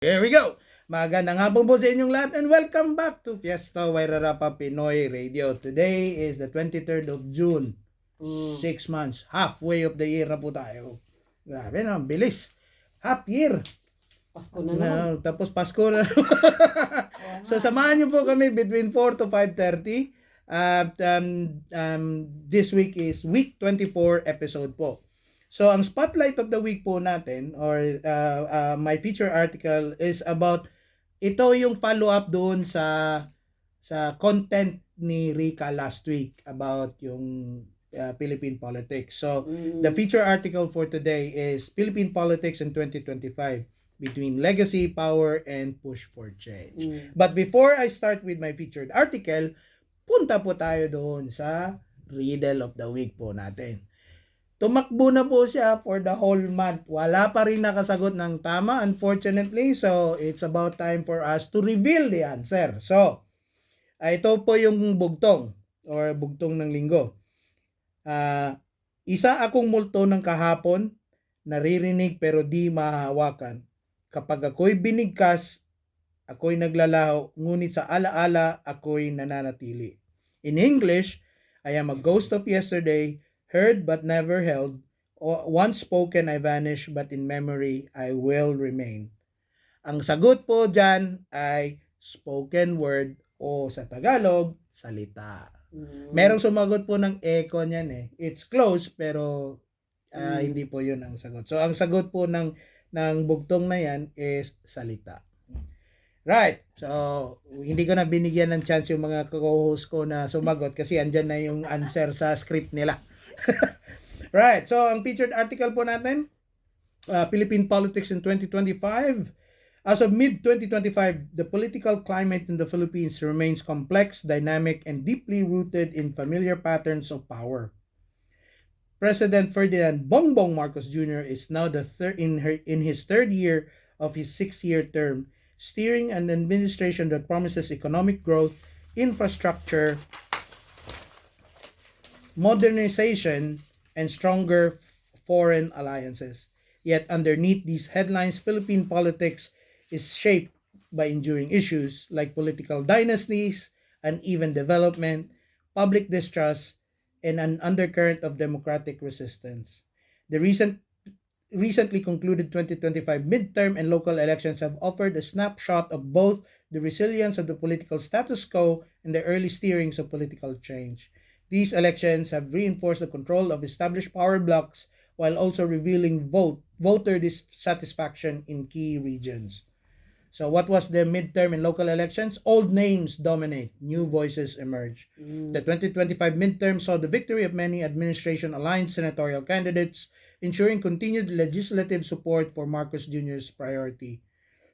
Here we go! Magandang hapon po sa inyong lahat and welcome back to Fiesta Wairarapa Pinoy Radio. Today is the 23rd of June. 6 months. Halfway of the year na po tayo. Grabe na, bilis. Half year. Pasko na naman. Tapos Pasko na. So samahan niyo po kami between 4 to 5:30. This week is week 24 episode po. So, ang spotlight of the week po natin or my feature article is about ito yung follow-up doon sa content ni Rika last week about yung Philippine politics. So, the feature article for today is Philippine politics in 2025 between legacy, power, and push for change. But before I start with my featured article, punta po tayo doon sa riddle of the week po natin. Tumakbo na po siya for the whole month. Wala pa rin nakasagot ng tama, unfortunately. So, it's about time for us to reveal the answer. So, ito po yung bugtong or bugtong ng linggo. Isa akong multo ng kahapon, naririnig pero di mahahawakan. Kapag ako'y binigkas, ako'y naglalaho, ngunit sa alaala, ako'y nananatili. In English, I am a ghost of yesterday, heard but never held, once spoken I vanish, but in memory I will remain. Ang sagot po dyan ay spoken word o sa Tagalog, salita. Merong sumagot po ng echo niyan eh. It's close pero hindi po yun ang sagot. So ang sagot po ng bugtong na yan is salita. Right. So, hindi ko na binigyan ng chance yung mga co-host ko na sumagot kasi andyan na yung answer sa script nila. Right. So, ang featured article po natin, Philippine politics in 2025. As of mid-2025, the political climate in the Philippines remains complex, dynamic, and deeply rooted in familiar patterns of power. President Ferdinand Bongbong Marcos Jr. is now in his third year of his 6-year term, steering an administration that promises economic growth, infrastructure, modernization, and stronger foreign alliances. Yet underneath these headlines, Philippine politics is shaped by enduring issues like political dynasties, uneven development, public distrust, and an undercurrent of democratic resistance. The recently concluded 2025 midterm and local elections have offered a snapshot of both the resilience of the political status quo and the early steerings of political change. These elections have reinforced the control of established power blocks while also revealing voter dissatisfaction in key regions. So what was the midterm and local elections? Old names dominate, new voices emerge. The 2025 midterm saw the victory of many administration-aligned senatorial candidates, ensuring continued legislative support for Marcos Jr.'s priority.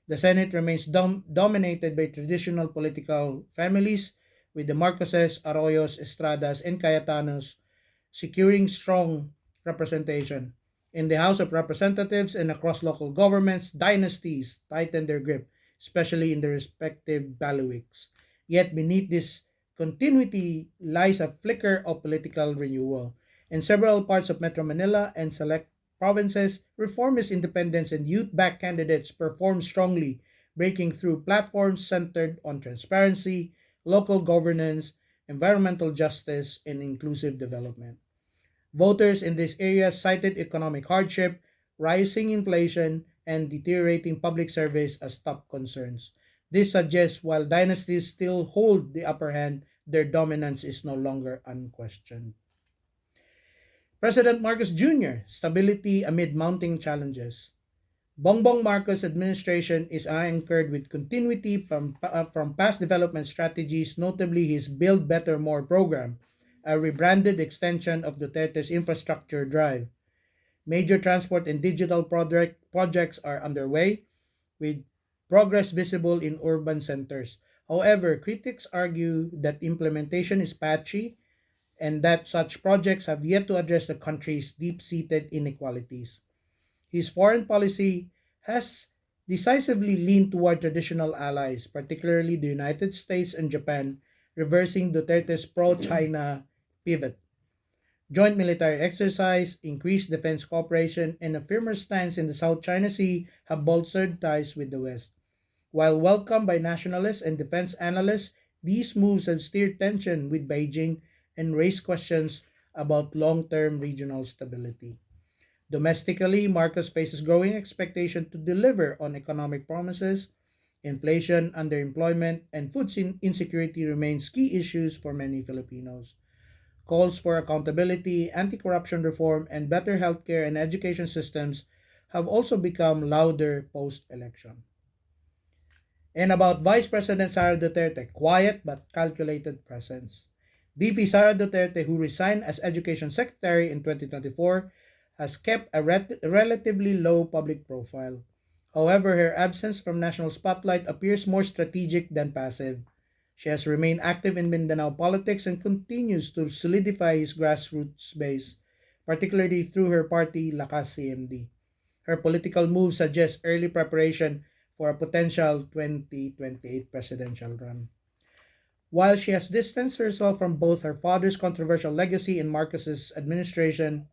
The Senate remains dominated by traditional political families, with the Marcoses, Arroyos, Estradas, and Cayetanos securing strong representation. In the House of Representatives and across local governments, dynasties tightened their grip, especially in their respective bailiwicks. Yet beneath this continuity lies a flicker of political renewal. In several parts of Metro Manila and select provinces, reformist independents and youth-backed candidates performed strongly, breaking through platforms centered on transparency, local governance, environmental justice, and inclusive development. Voters in these areas cited economic hardship, rising inflation, and deteriorating public service as top concerns. This suggests while dynasties still hold the upper hand, their dominance is no longer unquestioned. President Marcos Jr., stability amid mounting challenges. Bongbong Marcos' administration is anchored with continuity from past development strategies, notably his Build Better More program, a rebranded extension of Duterte's infrastructure drive. Major transport and digital projects are underway, with progress visible in urban centers. However, critics argue that implementation is patchy and that such projects have yet to address the country's deep-seated inequalities. His foreign policy has decisively leaned toward traditional allies, particularly the United States and Japan, reversing Duterte's pro-China pivot. Joint military exercise, increased defense cooperation, and a firmer stance in the South China Sea have bolstered ties with the West. While welcomed by nationalists and defense analysts, these moves have stirred tension with Beijing and raised questions about long-term regional stability. Domestically, Marcos faces growing expectation to deliver on economic promises. Inflation, underemployment, and insecurity remains key issues for many Filipinos. Calls for accountability, anti-corruption reform, and better healthcare and education systems have also become louder post-election. And about Vice President Sara Duterte, quiet but calculated presence. VP Sara Duterte, who resigned as Education Secretary in 2024, has kept a relatively low public profile. However, her absence from national spotlight appears more strategic than passive. She has remained active in Mindanao politics and continues to solidify his grassroots base, particularly through her party Lakas CMD. Her political moves suggest early preparation for a potential 2028 presidential run. While she has distanced herself from both her father's controversial legacy and Marcos's administration,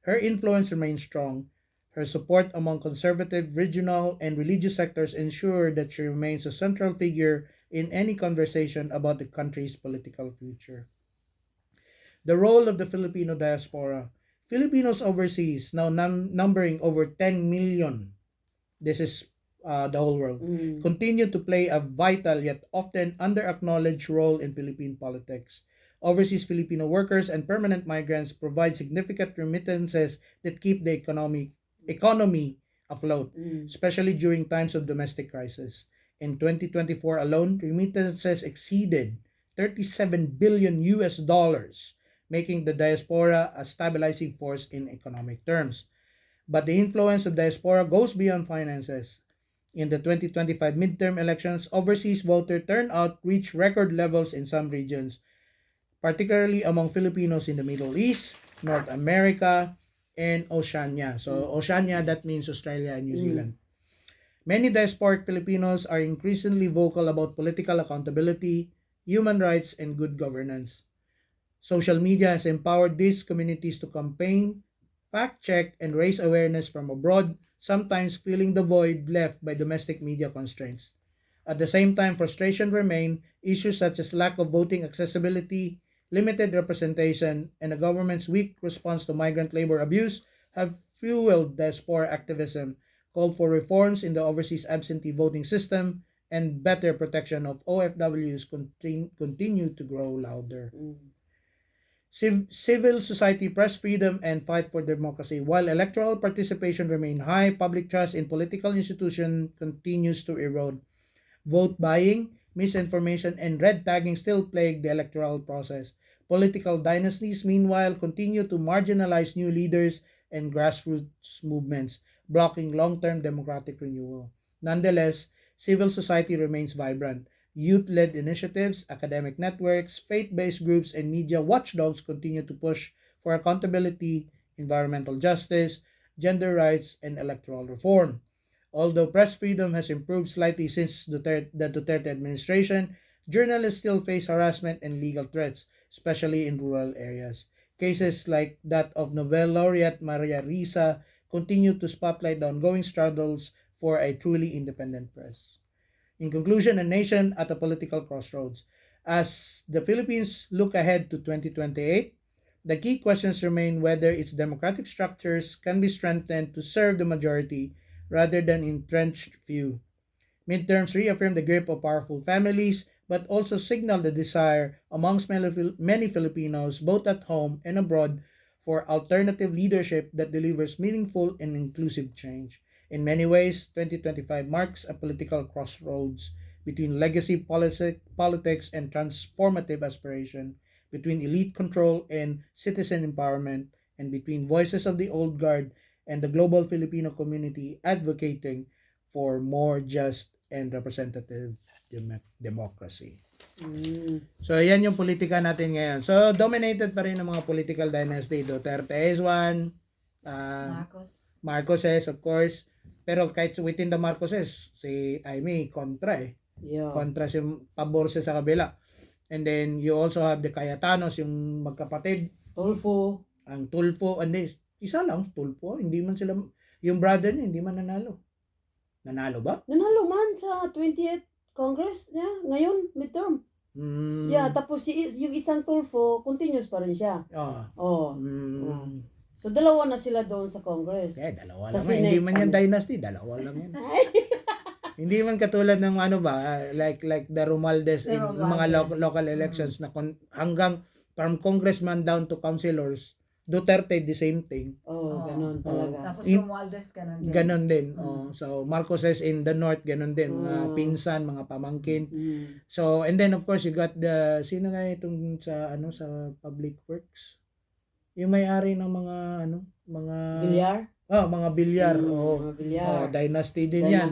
her influence remains strong. Her support among conservative, regional, and religious sectors ensure that she remains a central figure in any conversation about the country's political future. The role of the Filipino diaspora. Filipinos overseas, now numbering over 10 million, this is the whole world, continue to play a vital yet often under-acknowledged role in Philippine politics. Overseas Filipino workers and permanent migrants provide significant remittances that keep the economy afloat, especially during times of domestic crisis. In 2024 alone, remittances exceeded 37 billion US dollars, making the diaspora a stabilizing force in economic terms. But the influence of diaspora goes beyond finances. In the 2025 midterm elections, overseas voter turnout reached record levels in some regions, particularly among Filipinos in the Middle East, North America, and Oceania. So Oceania, that means Australia and New Zealand. Many diasporic Filipinos are increasingly vocal about political accountability, human rights, and good governance. Social media has empowered these communities to campaign, fact-check, and raise awareness from abroad, sometimes filling the void left by domestic media constraints. At the same time, frustration remain. Issues such as lack of voting accessibility, limited representation, and the government's weak response to migrant labor abuse have fueled diaspora activism, called for reforms in the overseas absentee voting system, and better protection of OFWs continue to grow louder. Civil society, press freedom, and fight for democracy. While electoral participation remain high, public trust in political institutions continues to erode. Vote buying, misinformation, and red tagging still plague the electoral process. Political dynasties, meanwhile, continue to marginalize new leaders and grassroots movements, blocking long-term democratic renewal. Nonetheless, civil society remains vibrant. Youth-led initiatives, academic networks, faith-based groups, and media watchdogs continue to push for accountability, environmental justice, gender rights, and electoral reform. Although press freedom has improved slightly since the Duterte administration, journalists still face harassment and legal threats, especially in rural areas. Cases like that of Nobel laureate Maria Risa continue to spotlight the ongoing struggles for a truly independent press. In conclusion, a nation at a political crossroads. As the Philippines look ahead to 2028, the key questions remain whether its democratic structures can be strengthened to serve the majority rather than entrenched few. Midterms reaffirm the grip of powerful families, but also signal the desire amongst many Filipinos, both at home and abroad, for alternative leadership that delivers meaningful and inclusive change. In many ways, 2025 marks a political crossroads between legacy politics and transformative aspiration, between elite control and citizen empowerment, and between voices of the old guard and the global Filipino community advocating for more just and representative democracy. So, yan yung politika natin ngayon. So, dominated pa rin ng mga political dynasty. Duterte is one. Marcoses, of course. Pero kahit within the Marcoses, si Aimee, kontra eh. Yeah. Kontra si pabor siya sa kabila. And then, you also have the Cayetanos, yung magkapatid. Tulfo. Ang Tulfo, and then, isa lang, Tulfo. Hindi man sila, yung brother niya, hindi man nanalo. Nanalo ba? Nanalo man sa 20th Congress niya. Ngayon, midterm. Yeah, tapos yung isang Tulfo, continuous pa rin siya. Oh. So, dalawa na sila doon sa Congress. Dalawa Sa lang. Senate, Hindi man yan dynasty, dalawa lang yan. Hindi man katulad ng ano ba, like the Romualdez in mga local elections na hanggang from congressman down to councilors, Duterte the same thing. Ganun talaga. Tapos Romualdez, ganun din. Ganon din. So Marcoses in the north, ganon din. Mga pinsan, mga pamangkin. So, and then of course you got sino nga itong sa Public Works? Yung may-ari ng mga Villar? Mga bilyar. Mga bilyar. Dynasty din yan.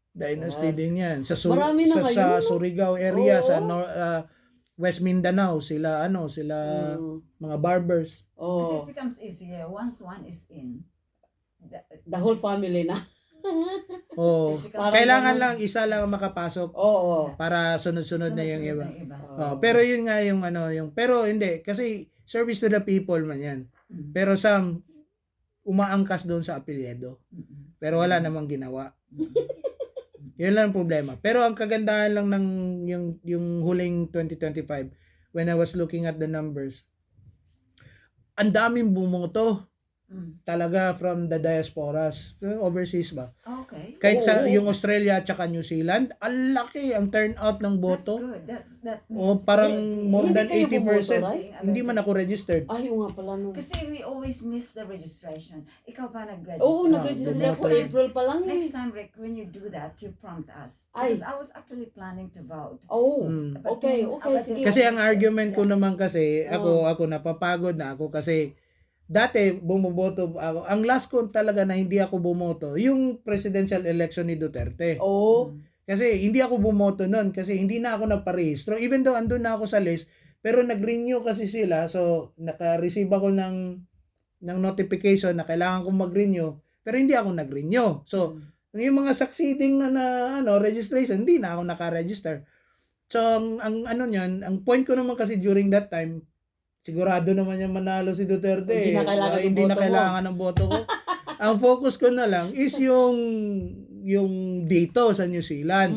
Dynasty din yan. Sa Marami na ngayon, sa Surigao area, sa West Mindanao, sila mga barbers. Kasi it becomes easier once one is in. The whole family na. Kailangan lang isa lang makapasok. Para sunod-sunod na yung iba. Pero yun nga pero hindi kasi service to the people man yan. Pero some umaangkas doon sa apelyido. Pero wala namang ginawa. Yun lang ang problema. Pero ang kagandahan lang ng yung huling 2025 when I was looking at the numbers, ang daming bumoto. Talaga from the diasporas, overseas ba? Okay. Kahit sa yung Australia at saka New Zealand, ang laki ang turnout ng boto. That's good. That means Parang more than Hindi kayo 80%. bumoto, right? Hindi man ako registered. Ay, nga pala no. Kasi we always miss the registration. Ikaw ba nag-register? Nag-register ako April pa lang Next time, Rick, when you do that, you prompt us. Because I was actually planning to vote. Okay. Sige. Kasi ang argument ko naman kasi, ako napapagod na ako kasi dati bumoboto ako. Ang last ko talaga na hindi ako bumoto, yung presidential election ni Duterte. Kasi hindi ako bumoto noon kasi hindi na ako nagparehistro. Even though andun na ako sa list, pero nag-renew kasi sila. So, naka-receive ako ng notification na kailangan kong mag-renew, pero hindi ako nag-renew. So, yung mga succeeding na registration, hindi na ako naka-register. So, ang point ko naman kasi during that time, sigurado naman yung manalo si Duterte. Hindi na kailangan ng boto ko. Ang focus ko na lang is yung dito sa New Zealand.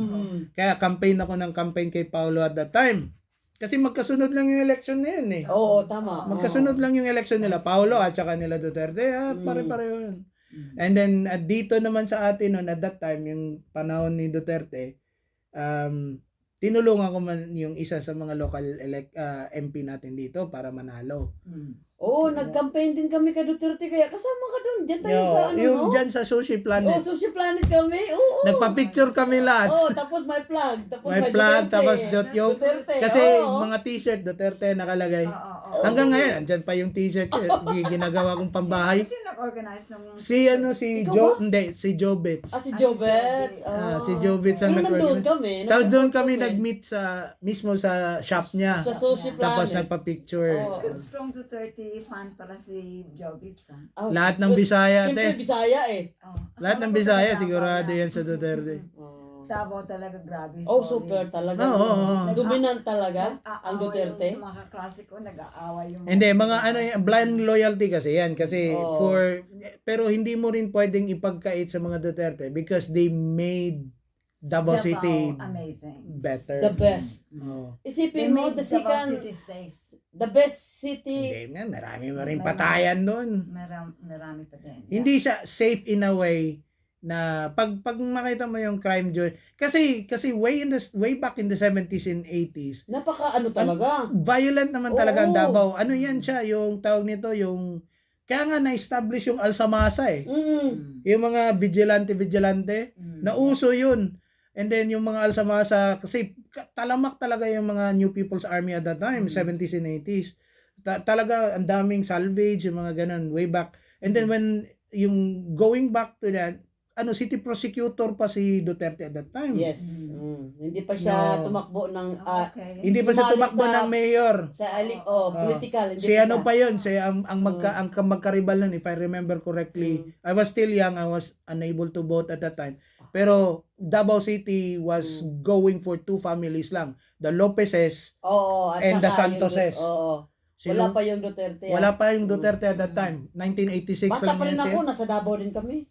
Kaya campaign kay Paolo at that time. Kasi magkasunod lang yung election na yun eh. Tama. Magkasunod lang yung election nila, Paolo at saka nila Duterte. Pare-pareho yun. And then, dito naman sa atin noon, at that time, yung panahon ni Duterte, tinulungan ko man yung isa sa mga local MP natin dito para manalo. Nag-campaign din kami kay Duterte kaya kasama ka doon. Diyan tayo sa yung dyan sa Sushi Planet. Sushi Planet kami. Nagpa-picture kami lahat. Tapos may flag. Tapos may flag, tapos Duterte. Kasi mga t-shirt Duterte nakalagay. Hanggang ngayon, andyan pa yung t-shirt ko. Ginagawa kong pambahay. Sino nag-organize ng... Si Joe Bits. Si Joe Bits. Si Joe Bits ang nandun kami. Tapos doon kami nag-meet mismo sa shop niya. Sa Sushi Planet. Tapos nagpa-picture. Good, strong Duterte fan pala si Joe Bits. Lahat ng Bisaya, Siyempre Bisaya Lahat ng Bisaya, sigurado yan sa Duterte. Davao talaga, grabe. Super talaga. Dominant talaga ang Duterte. Sa mga klasiko, nag-aaway yung... Hindi, mga blind loyalty kasi yan. Kasi pero hindi mo rin pwedeng ipagkait sa mga Duterte because they made Davao City amazing. Better. The best. Isipin mo, the Davao City safe. The best city. Hindi, marami rin patayan doon. Marami pa din. Hindi siya safe in a way na pag makita mo yung crime kasi way back in the 70s and 80s. Napaka talaga. Violent naman talaga ang Davao. Yan siya, yung tawag nito, kaya nga na-establish yung Alsamasa eh. Yung mga vigilante, nauso yun. And then yung mga Alsamasa, kasi talamak talaga yung mga New People's Army at that time, 70s and 80s. Talaga ang daming salvage, yung mga ganun, way back. And then when, yung going back to that, city prosecutor pa si Duterte at that time. Yes. Hindi pa siya tumakbo ng... Hindi pa siya tumakbo ng mayor. Political. Si pa yun, ang magkaribal nun, if I remember correctly. I was still young, I was unable to vote at that time. Pero Davao City was going for two families lang. The Lopezes and the Santoses. Wala pa yung Duterte. Wala pa yung Duterte at that time. 1986 Bata pa rin yan ako, siya. nasa Davao din kami.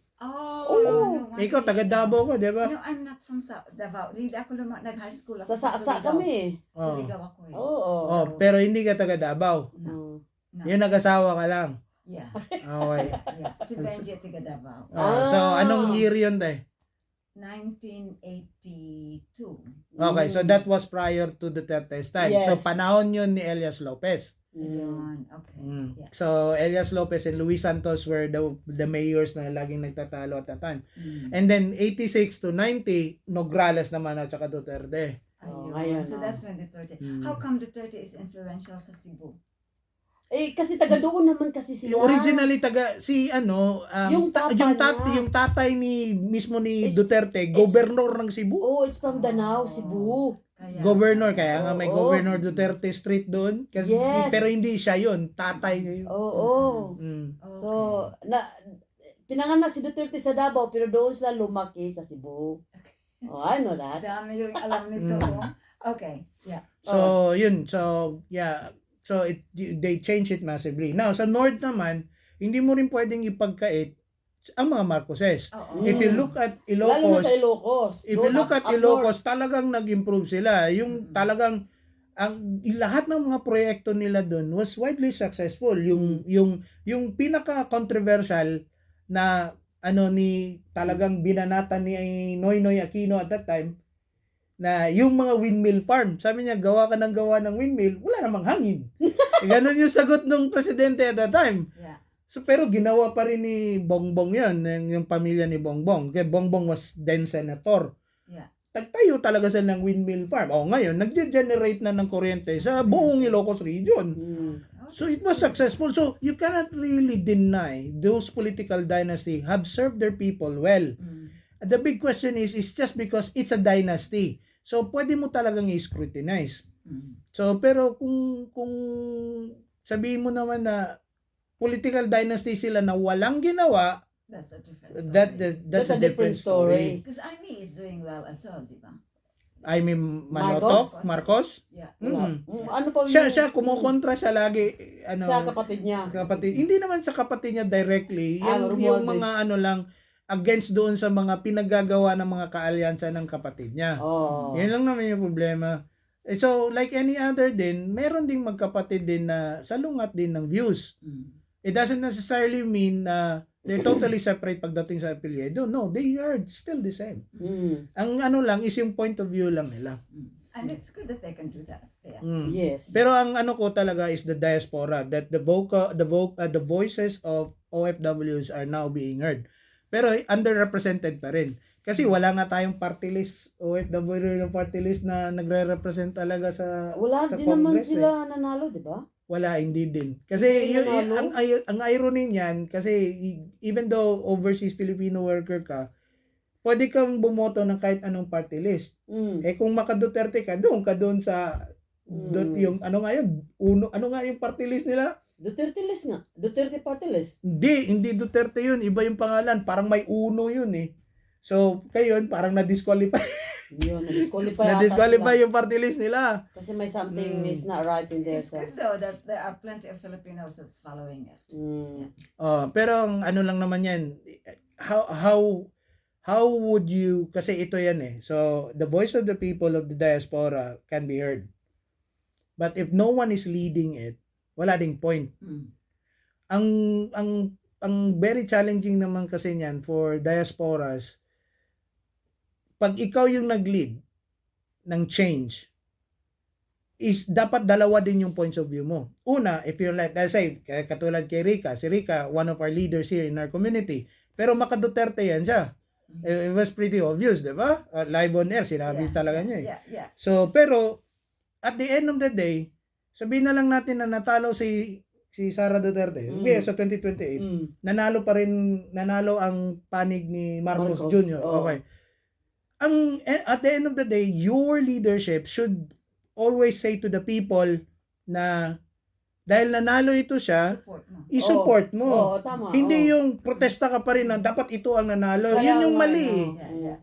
Oo. Ikaw, taga Davao ka, di ba? No, I'm not from Davao. Hindi ako nag-high school ako Sa Sasa kami. Sa Surigao ako eh. Oo. Oh, pero hindi ka taga Davao. No. No. Yung nag-asawa ka lang. Yeah. Okay. Yeah. Si Benji at taga Davao. So, anong year yun, te? 1982. Okay, so that was prior to Duterte's time. Yes. So, panahon yun ni Elias Lopez. Ayun. Okay. Yeah. So, Elias Lopez and Luis Santos were the mayors na laging nagtatalo at that time. Mm. And then, 86 to 90, Nograles naman at saka Duterte. Ayun. So that's when Duterte. Mm. How come Duterte is influential sa Cebu? Kasi taga doon naman kasi sila. Originally, Yung papa niya. yung tatay mismo ni Is- Duterte, governor ng Cebu. Oh, it's from Danao, Cebu. Governor, kaya nga may Oo. Governor Duterte Street doon. Kasi, Yes. pero hindi siya yun, tatay niya yun. Oo. Mm. Okay. So, pinanganak si Duterte sa Davao pero doon sila lumaki sa Cebu. Oh, I know that. Dami yung alam nito. Mm. Okay. Yeah. So, yun. So, yeah. So, they changed it massively. Now, sa North naman, hindi mo rin pwedeng ipagkait ang mga Marcoses. Oo. If you look at Lalo na Ilocos, sa Ilocos. if Doon, you look at up Ilocos, talagang nag-improve sila. Yung talagang lahat ng mga proyekto nila doon was widely successful. Yung pinaka controversial na talagang binanatan ni Noynoy Aquino at that time na yung mga windmill farm. Sabi niya, gawa ka ng windmill, wala namang hangin. Ganon yung sagot ng presidente at that time. Yeah. So, pero ginawa pa rin ni Bongbong yun, yung pamilya ni Bongbong. Kaya Bongbong was then senator. Yeah. Tagtayo talaga sila ng windmill farm. Ngayon, nag-generate na ng kuryente sa buong Ilocos region. So, it was successful. So, you cannot really deny those political dynasty have served their people well. The big question is just because it's a dynasty. So, pwede mo talagang i-scrutinize. So, pero kung sabihin mo naman na political dynasty sila na walang ginawa, That's a different story. that's a different story. Because Amy is doing well as well, di ba? I mean, Manotok, Marcos? Yeah. Ano pa Siya, kumukontra siya lagi. sa kapatid niya. Hindi naman sa kapatid niya directly. Yung Romualdez. mga lang, against doon sa mga pinagagawa ng mga kaalyansa ng kapatid niya. Oh. Yan lang naman yung problema. So, like any other din, meron ding magkapatid din na salungat din ng views. It doesn't necessarily mean na they're totally separate pagdating sa apelyido. No, they are still the same. Ang lang is yung point of view lang nila. And it's good that they can do that. Yeah. Yes. Pero ang ko talaga is the diaspora, that the voices of OFWs are now being heard. Pero underrepresented pa rin. Kasi wala nga tayong party list, OFW ng party list na nagre-represent talaga sa Wala sa din naman Congress, sila nanalo, di ba? Wala, hindi din. Kasi ang irony niyan, kasi even though overseas Filipino worker ka, pwede kang bumoto ng kahit anong party list. Kung maka-Duterte ka, doon sa yung ano nga yung party list nila? Duterte list nga. Duterte party list. Hindi Duterte yun. Iba yung pangalan. Parang may uno yun eh. So, kayon parang na-disqualify. Yun, Na-disqualify yung party list nila. Kasi may something is not right in there. It's good though that there are plenty of Filipinos that's following it. Pero ang lang naman yan, how would you, kasi ito yan eh. So, the voice of the people of the diaspora can be heard. But if no one is leading it, wala ding point. Ang very challenging naman kasi niyan for diasporas, pag ikaw yung nag-lead ng change, is dapat dalawa din yung points of view mo. Una, if you're like, let's say, katulad kay Rica, si Rica, one of our leaders here in our community, pero maka-Duterte yan siya. It was pretty obvious, di ba? Live on air, sinabi talaga niya eh. Yeah. So, pero, at the end of the day, sabihin na lang natin na natalo si Sara Duterte. Sa 2028, nanalo ang panig ni Marcos Jr. Okay. At the end of the day, your leadership should always say to the people na dahil nanalo ito siya, i-support mo. Tama. Hindi yung protesta ka pa rin na dapat ito ang nanalo. Yun yung mali.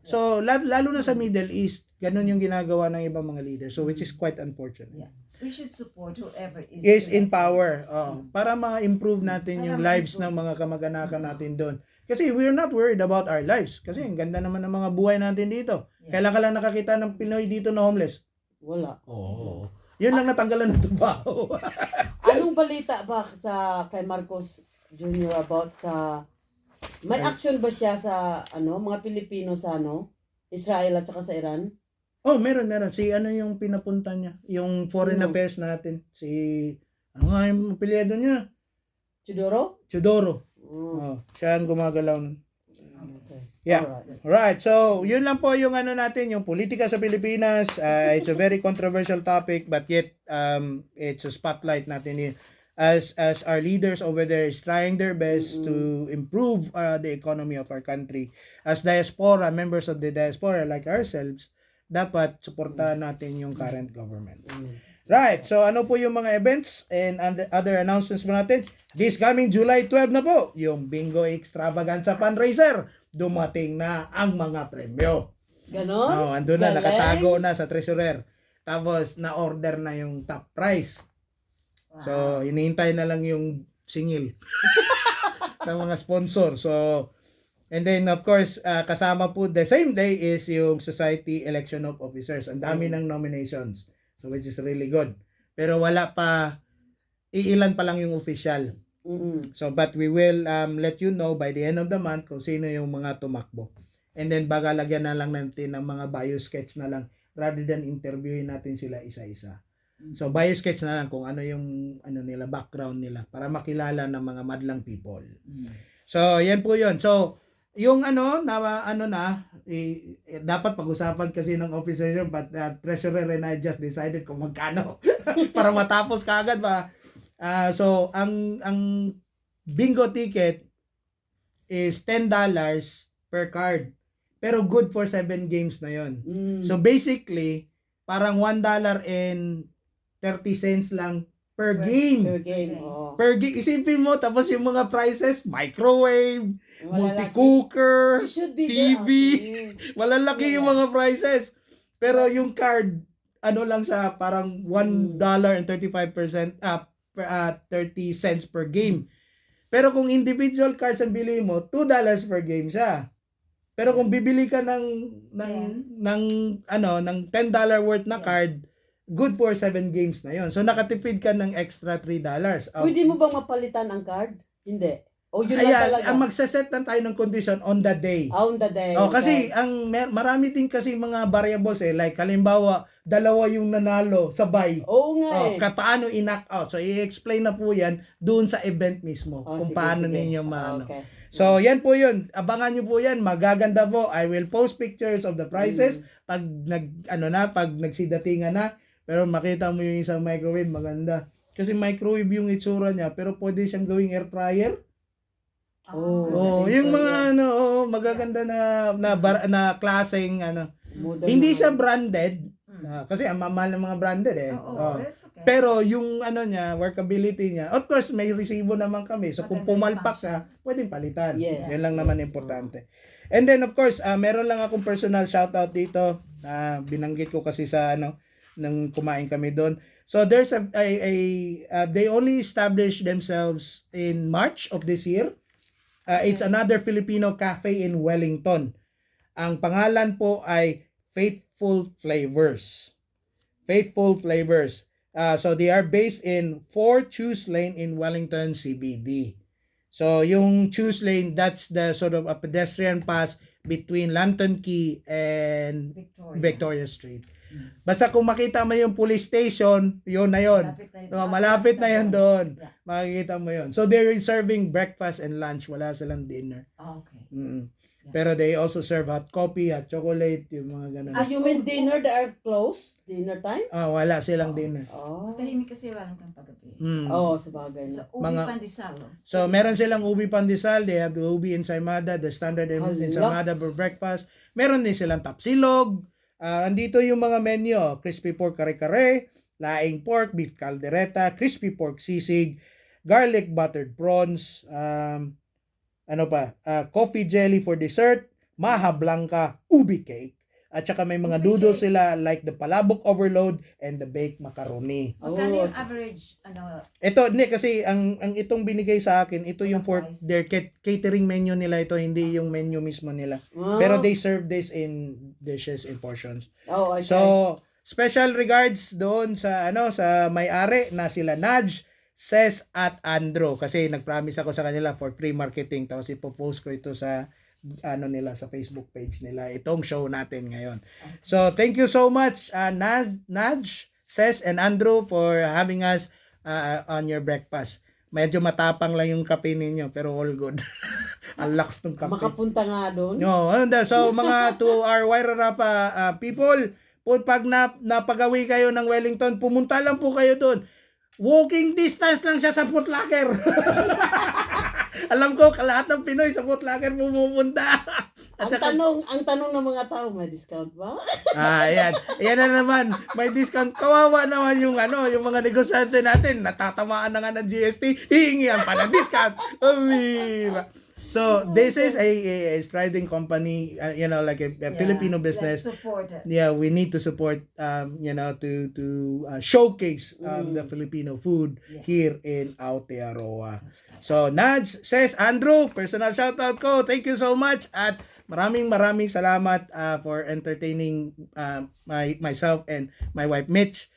So, lalo na sa Middle East, ganun yung ginagawa ng ibang mga leaders. So, which is quite unfortunate. Yeah. We should support whoever is in power. Para ma-improve natin yung lives ng mga kamag-anakan natin doon. Kasi we're not worried about our lives. Kasi ang ganda naman ng mga buhay natin dito. Yeah. Kailan ka lang nakakita ng Pinoy dito na homeless? Wala. Oo. Yun lang natanggalan ng trabaho. Anong balita ba sa kay Marcos Jr. about sa may action ba siya sa mga Pilipino sa Israel at saka sa Iran? Oh, meron. Si yung pinapunta niya? Yung foreign Sino? affairs natin. Si, ano nga yung apelyido niya? Chudoro. Oh, siya ang gumagalaw nun. Okay. Yeah. Alright. Right. So, yun lang po yung natin, yung politika sa Pilipinas. It's a very controversial topic, but yet it's a spotlight natin here. As our leaders over there is trying their best to improve the economy of our country. As diaspora, members of the diaspora like ourselves, dapat suportahan natin yung current government. Right. So, ano po yung mga events and other announcements mo natin? This coming July 12 na po, yung Bingo Extravaganza Fundraiser. Dumating na ang mga premyo. Ganon? Oh, andun na, Galing. nakatago na sa treasurer. Tapos, na-order na yung top prize. Wow. So, hinihintay na lang yung singil ng mga sponsor. So, and then, of course, kasama po the same day is yung Society Election of Officers. Ang dami ng nominations. So, which is really good. Pero wala pa, iilan pa lang yung official. So, but we will let you know by the end of the month kung sino yung mga tumakbo. And then, baga lagyan na lang natin ng mga bio sketch na lang rather than interviewin natin sila isa-isa. So, bio sketch na lang kung ano yung nila, background nila para makilala ng mga madlang people. So, yan po yun. So, yung dapat pag-usapan kasi ng officer yun, but treasurer and I just decided kung magkano para matapos kaagad ba. So, ang bingo ticket is $10 per card. Pero good for 7 games na yon. So, basically, parang $1.30 lang per game. Per game, oo. Per game. Isipin mo, tapos yung mga prizes, microwave, Malalaki. multi-cooker, You should be TV. there. Malalaki yung mga prizes. Pero yung card, lang siya, parang $1.35 30 cents per game. Pero kung individual cards ang bili mo, $2 per game siya. Pero kung bibili ka ng $10 worth na card, good for 7 games na yon. So nakatipid ka ng extra $3. Pwede mo bang mapalitan ang card? Hindi. O yun lang Ayan, talaga? ang magsaset lang tayo ng condition on the day. On the day. Oh, kasi okay. marami din kasi mga variables like halimbawa, dalawa yung nanalo sabay. Oo nga Paano i-knock out. So i-explain na po 'yan doon sa event mismo kung sige, paano sige. ninyo maano. Okay. So yan po 'yun. Abangan niyo po 'yan. Magaganda po. I will post pictures of the prizes pag pag nagsidatingan na. Pero makita mo yung isang microwave, maganda. Kasi microwave yung itsura niya, pero pwede siyang gawing air fryer. Oh, yung mga magaganda na klaseng Modern Hindi naman. siya branded. Kasi ang mamahal ng mga branded that's okay. Pero yung niya, workability niya, of course may resibo naman kami. So kung pumalpak ka, pwedeng palitan. Yes. Yan lang naman importante. And then of course, meron lang akong personal shoutout dito. Binanggit ko kasi sa nang kumain kami doon. So there's they only established themselves in March of this year. It's another Filipino cafe in Wellington. Ang pangalan po ay Faithful Flavors. Faithful Flavors. So they are based in 4 Choose Lane in Wellington CBD. So yung Choose Lane, that's the sort of a pedestrian pass between Lantern Quay and Victoria Street. Basta kung makita mo yung police station, yun na yun. Malapit na yun doon. Makikita mo yun. So they're serving breakfast and lunch. Wala silang dinner. Okay. Pero they also serve hot coffee, hot chocolate, yung mga ganun. So you mean dinner they are closed? Dinner time? Wala silang dinner. Tahimik kasi walang kang paggabi. Sa bagay. So, ubi pandesal. So meron silang ubi pandesal, they have the ubi ensaymada, the standard ensaymada for breakfast. Meron din silang tapsilog. Andito yung mga menu, crispy pork kare-kare, laing pork, beef caldereta, crispy pork sisig, garlic buttered prawns, coffee jelly for dessert, maha blanca, ubi cake, At saka may mga noodles sila like the palabok overload and the baked macaroni. Magkano yung average, Ito, hindi kasi ang itong binigay sa akin, ito yung for price? their catering menu nila ito, hindi yung menu mismo nila. Pero they serve this in dishes in portions. Oh, okay. So, special regards doon sa sa may-ari na sila Nudge, Ses at Andrew kasi nag-promise ako sa kanila for free marketing tapos ipo-post ko ito sa nila sa Facebook page nila itong show natin ngayon. So, thank you so much Nudge, Ses and Andrew for having us on your breakfast. Medyo matapang lang yung kape ninyo pero all good. Ang lakas ng kape. Makapunta nga doon. No, so mga to our Wairarapa people, pag napagawi kayo ng Wellington, pumunta lang po kayo doon. Walking distance lang siya sa Foot Locker. Alam ko, lahat ng Pinoy sa Foot Locker pumupunta. Ang tanong ng mga tao, may discount ba? Ayan. Ayan na naman. May discount. Kawawa naman yung yung mga negosyante natin. Natatamaan na nga ng GST. Hihingihan pa ng discount. Amira. So, this is a striding company, like a Filipino business. Let's support it. Yeah, we need to support, to showcase the Filipino food here in Aotearoa. So, Nudge, Ses, Andrew, personal shoutout ko. Thank you so much. At maraming salamat for entertaining myself and my wife Mitch.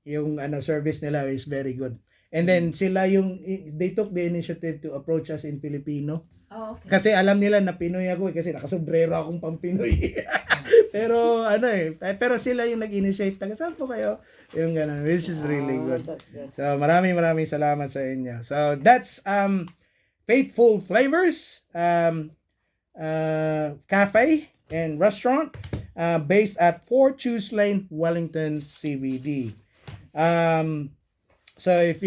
Yung service nila is very good. And then they took the initiative to approach us in Filipino. Oh, okay. Kasi alam nila na Pinoy ako kasi nakasombrero akong pang-Pinoy. Pero pero sila yung nag-initiate. Saan po kayo? Yung ganun, which is really good. That's good. So maraming salamat sa inyo. So that's Faithful Flavors Cafe and Restaurant based at 4 Chews Lane, Wellington, CBD. So if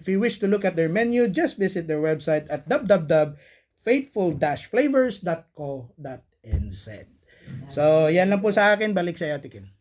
you wish to look at their menu, just visit their website at www.faithful-flavors.co.nz. So yan lang po sa akin. Balik sa iyo, Tikin.